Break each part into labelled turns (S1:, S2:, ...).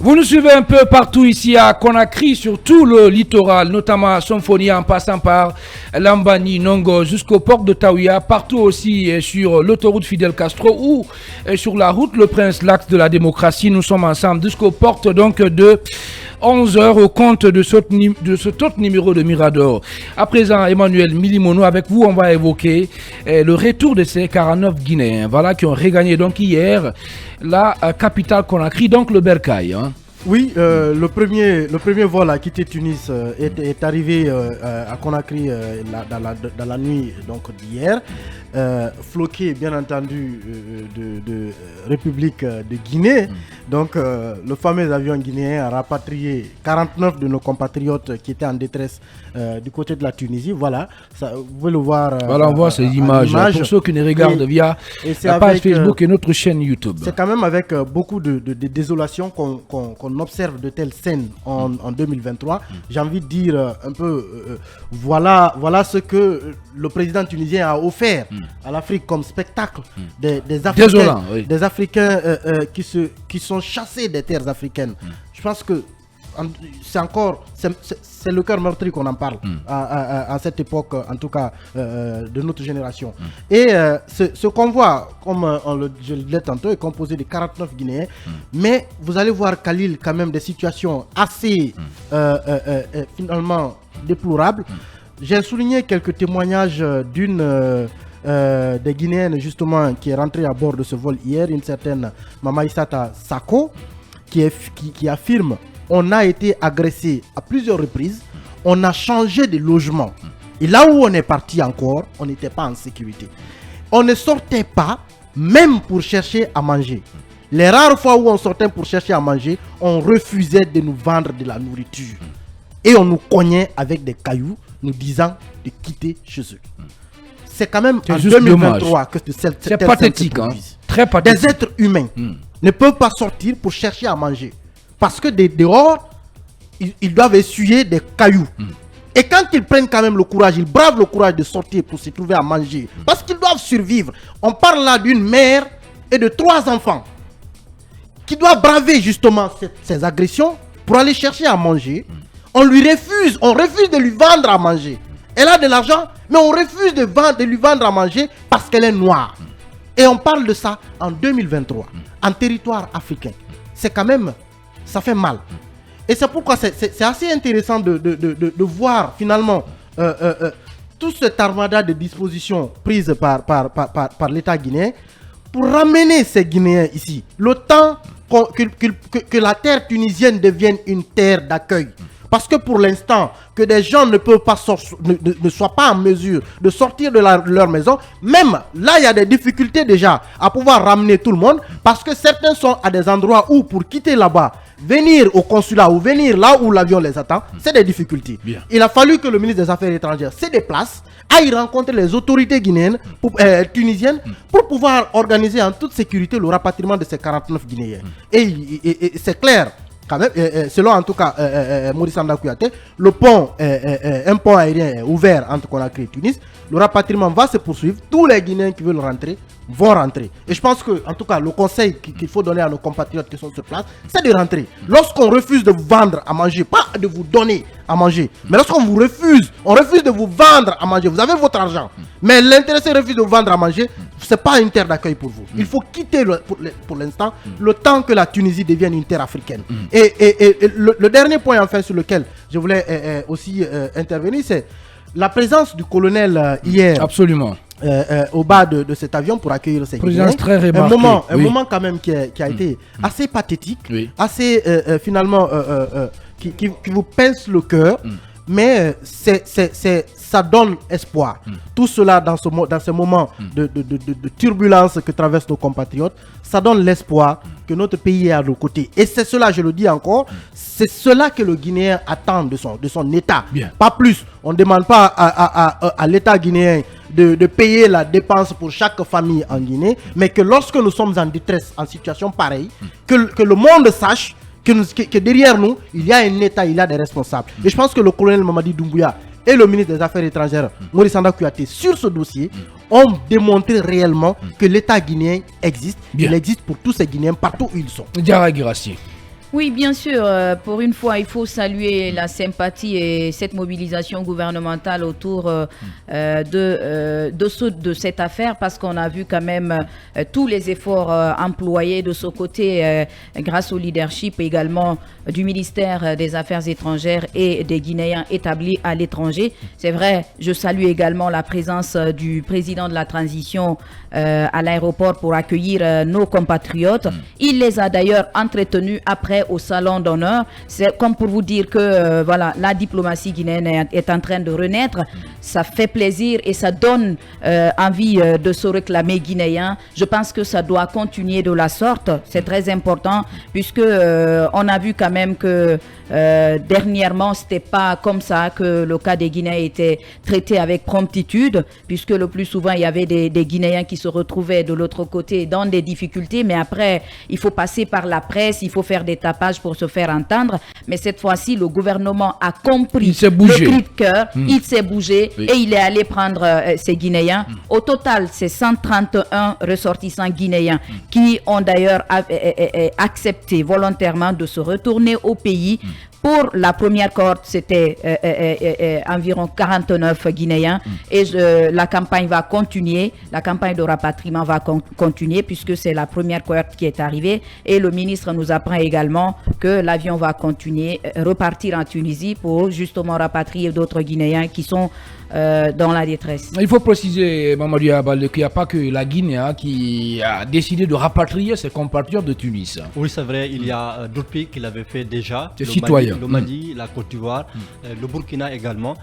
S1: Vous nous suivez un peu partout ici à Conakry, sur tout le littoral, notamment à Somfonia, en passant par Lambani, Nongo, jusqu'au port de Taouia, partout aussi sur l'autoroute Fidel Castro ou sur la route Le Prince, l'axe de la démocratie. Nous sommes ensemble jusqu'aux portes donc de 11h au compte de ce autre numéro de Mirador. À présent, Emmanuel Milimono, avec vous, on va évoquer le retour de ces 49 Guinéens, voilà, qui ont regagné donc hier la capitale Conakry, donc le Bercail. Hein.
S2: Oui, le premier vol à quitter Tunis est arrivé à Conakry dans la nuit d'hier, floqué bien entendu de République de Guinée. Donc le fameux avion guinéen a rapatrié 49 de nos compatriotes qui étaient en détresse du côté de la Tunisie. Voilà, ça, vous pouvez le voir.
S1: Voilà, on voit ces images. Pour ceux qui nous regardent via la page Facebook et notre chaîne YouTube.
S2: C'est quand même avec beaucoup de désolation qu'on observe de telles scènes en 2023. J'ai envie de dire un peu, voilà ce que le président tunisien a offert à l'Afrique comme spectacle des Africains,
S1: désolant, oui.
S2: Des Africains qui sont chassés des terres africaines. Je pense que c'est le cœur meurtri qu'on en parle à cette époque, en tout cas de notre génération. Et ce convoi, comme je le disais tantôt, est composé de 49 Guinéens, mais vous allez voir, Khalil, quand même des situations assez finalement déplorables. J'ai souligné quelques témoignages d'une des Guinéennes justement qui est rentrée à bord de ce vol hier, une certaine Mamaïsata Sako, qui affirme: on a été agressé à plusieurs reprises, on a changé de logement. Et là où on est parti encore, on n'était pas en sécurité. On ne sortait pas, même pour chercher à manger. Les rares fois où on sortait pour chercher à manger, on refusait de nous vendre de la nourriture. Et on nous cognait avec des cailloux, nous disant de quitter chez eux. C'est quand même en 2023 que c'est
S1: pathétique, hein? Très pathétique.
S2: Des êtres humains ne peuvent pas sortir pour chercher à manger. Parce que dehors, ils doivent essuyer des cailloux. Et quand ils prennent quand même le courage, ils bravent le courage de sortir pour se trouver à manger. Parce qu'ils doivent survivre. On parle là d'une mère et de 3 enfants qui doivent braver justement ces agressions pour aller chercher à manger. On refuse de lui vendre à manger. Elle a de l'argent, mais on refuse de lui vendre à manger parce qu'elle est noire. Et on parle de ça en 2023, en territoire africain. C'est quand même... ça fait mal. Et c'est pourquoi c'est assez intéressant de voir finalement tout cet armada de dispositions prises par l'État guinéen pour ramener ces Guinéens ici. Le temps que la terre tunisienne devienne une terre d'accueil. Parce que pour l'instant, que des gens ne soient pas en mesure de sortir de leur maison, même là, il y a des difficultés déjà à pouvoir ramener tout le monde, parce que certains sont à des endroits où, pour quitter là-bas, venir au consulat ou venir là où l'avion les attend, c'est des difficultés. Bien. Il a fallu que le ministre des Affaires étrangères se déplace, aille rencontrer les autorités guinéennes, tunisiennes, pour pouvoir organiser en toute sécurité le rapatriement de ces 49 Guinéens. Et c'est clair. Quand même, selon en tout cas Maurice Anda Kouyaté, le pont, un pont aérien ouvert entre Conakry et Tunis, le rapatriement va se poursuivre. Tous les Guinéens qui veulent rentrer vont rentrer. Et je pense que, en tout cas, le conseil qu'il faut donner à nos compatriotes qui sont sur place, c'est de rentrer. Lorsqu'on refuse de vous vendre à manger, pas de vous donner à manger, mais lorsqu'on vous refuse, on refuse de vous vendre à manger. Vous avez votre argent, mais l'intéressé refuse de vous vendre à manger. C'est pas une terre d'accueil pour vous. Il faut quitter pour l'instant le temps que la Tunisie devienne une terre africaine. Et le dernier point enfin sur lequel je voulais aussi intervenir, c'est la présence du colonel hier.
S1: Absolument.
S2: Au bas de cet avion pour accueillir ces Guinéens.
S1: Très remarqué.
S2: Un moment quand même qui a été assez pathétique, assez finalement qui vous pince le cœur. Mais ça donne espoir. Tout cela dans ce moment de turbulence que traversent nos compatriotes, ça donne l'espoir que notre pays est à nos côtés. Et c'est cela, je le dis encore, c'est cela que le Guinéen attend de son État. Bien. Pas plus. On ne demande pas à l'État guinéen de payer la dépense pour chaque famille en Guinée, mais que lorsque nous sommes en détresse, en situation pareille, que le monde sache que derrière nous, il y a un État, il y a des responsables. Et je pense que le colonel Mamadi Doumbouya et le ministre des Affaires étrangères, Maurice Anda Kouyaté, sur ce dossier, ont démontré réellement que l'État guinéen existe. Bien. Il existe pour tous ces Guinéens partout où ils sont.
S1: Diarra Guirassy.
S3: Oui, bien sûr. Pour une fois, il faut saluer la sympathie et cette mobilisation gouvernementale autour de cette affaire, parce qu'on a vu quand même tous les efforts employés de ce côté grâce au leadership également du ministère des Affaires étrangères et des Guinéens établis à l'étranger. C'est vrai, je salue également la présence du président de la transition à l'aéroport pour accueillir nos compatriotes. Il les a d'ailleurs entretenus après au salon d'honneur. C'est comme pour vous dire que voilà, la diplomatie guinéenne est en train de renaître. Ça fait plaisir et ça donne envie de se réclamer guinéen. Je pense que ça doit continuer de la sorte. C'est très important puisque on a vu quand même que dernièrement, c'était pas comme ça que le cas des Guinéens était traité avec promptitude, puisque le plus souvent, il y avait des Guinéens qui se retrouvaient de l'autre côté dans des difficultés, mais après, il faut passer par la presse, il faut faire des tapages pour se faire entendre. Mais cette fois-ci, le gouvernement a compris le cri de cœur, il s'est bougé et il est allé prendre ces Guinéens. Au total, c'est 131 ressortissants guinéens qui ont d'ailleurs accepté volontairement de se retourner au pays. Pour la première cohorte, c'était environ 49 Guinéens et la campagne va continuer, la campagne de rapatriement va continuer puisque c'est la première cohorte qui est arrivée et le ministre nous apprend également que l'avion va continuer, repartir en Tunisie pour justement rapatrier d'autres Guinéens qui sont dans la détresse.
S1: Il faut préciser, Mamadou Abal, qu'il n'y a pas que la Guinée qui a décidé de rapatrier ses compatriotes de Tunis.
S4: Oui, c'est vrai, il y a d'autres pays qui l'avaient fait déjà.
S1: Des citoyens.
S4: Le Mali, la Côte d'Ivoire, le Burkina également.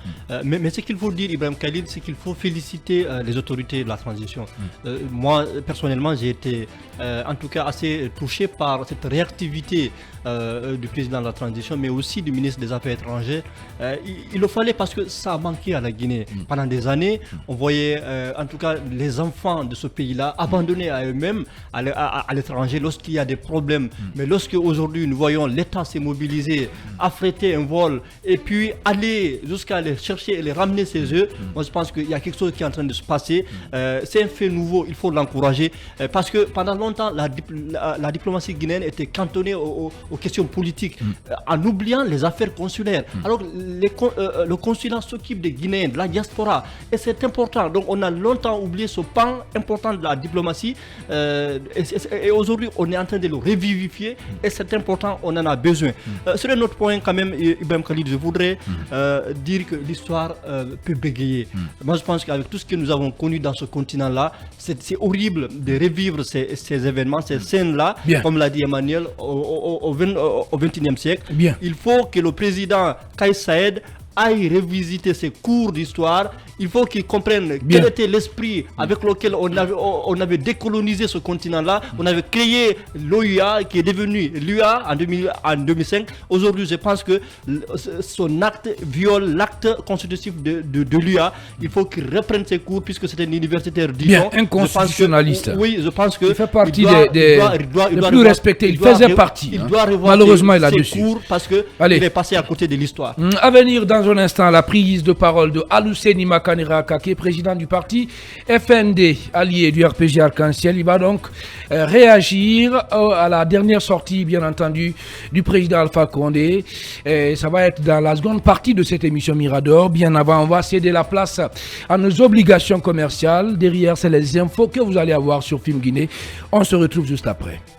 S4: Mais ce qu'il faut dire, Ibrahim Khalil, c'est qu'il faut féliciter les autorités de la transition. Moi, personnellement, j'ai été en tout cas assez touché par cette réactivité du président de la transition, mais aussi du ministre des Affaires étrangères. Il le fallait parce que ça a manqué à la Guinée. Pendant des années, on voyait en tout cas les enfants de ce pays-là abandonnés à eux-mêmes à l'étranger lorsqu'il y a des problèmes. Mais lorsque aujourd'hui nous voyons l'État s'est mobilisé, affréter un vol et puis aller jusqu'à les chercher et les ramener chez eux, moi je pense qu'il y a quelque chose qui est en train de se passer. C'est un fait nouveau, il faut l'encourager parce que pendant longtemps la diplomatie guinéenne était cantonnée aux questions politiques en oubliant les affaires consulaires. Alors le consulat s'occupe des Guinéens, de la diaspora et c'est important. Donc on a longtemps oublié ce pan important de la diplomatie et aujourd'hui on est en train de le revivifier et c'est important, on en a besoin. Sur un autre point quand même, Ibrahim Khalid, je voudrais dire que l'histoire peut bégayer. Moi je pense qu'avec tout ce que nous avons connu dans ce continent-là, c'est horrible de revivre ces événements, ces scènes-là, comme l'a dit Emmanuel, au XXIe siècle. Il faut que le président Kais Saied aille revisiter ses cours d'histoire. Il faut qu'ils comprennent quel était l'esprit avec lequel on avait décolonisé ce continent-là. On avait créé l'OUA qui est devenu l'UA en 2005. Aujourd'hui, je pense que son acte viole l'acte constitutif de l'UA. Il faut qu'il reprenne ses cours puisque c'est un universitaire
S1: disons. Un constitutionnaliste.
S4: Oui, je pense que
S1: il fait partie des plus respectés. Il faisait partie.
S4: Il doit revoir
S1: malheureusement il a
S4: ses cours parce qu'il est passé à côté de l'histoire.
S1: À venir dans un instant, la prise de parole de Aluseni Makanera Kake, président du parti FND, allié du RPG Arc-en-Ciel. Il va donc réagir à la dernière sortie, bien entendu, du président Alpha Condé. Et ça va être dans la seconde partie de cette émission Mirador. Bien avant, on va céder la place à nos obligations commerciales. Derrière, c'est les infos que vous allez avoir sur Film Guinée. On se retrouve juste après.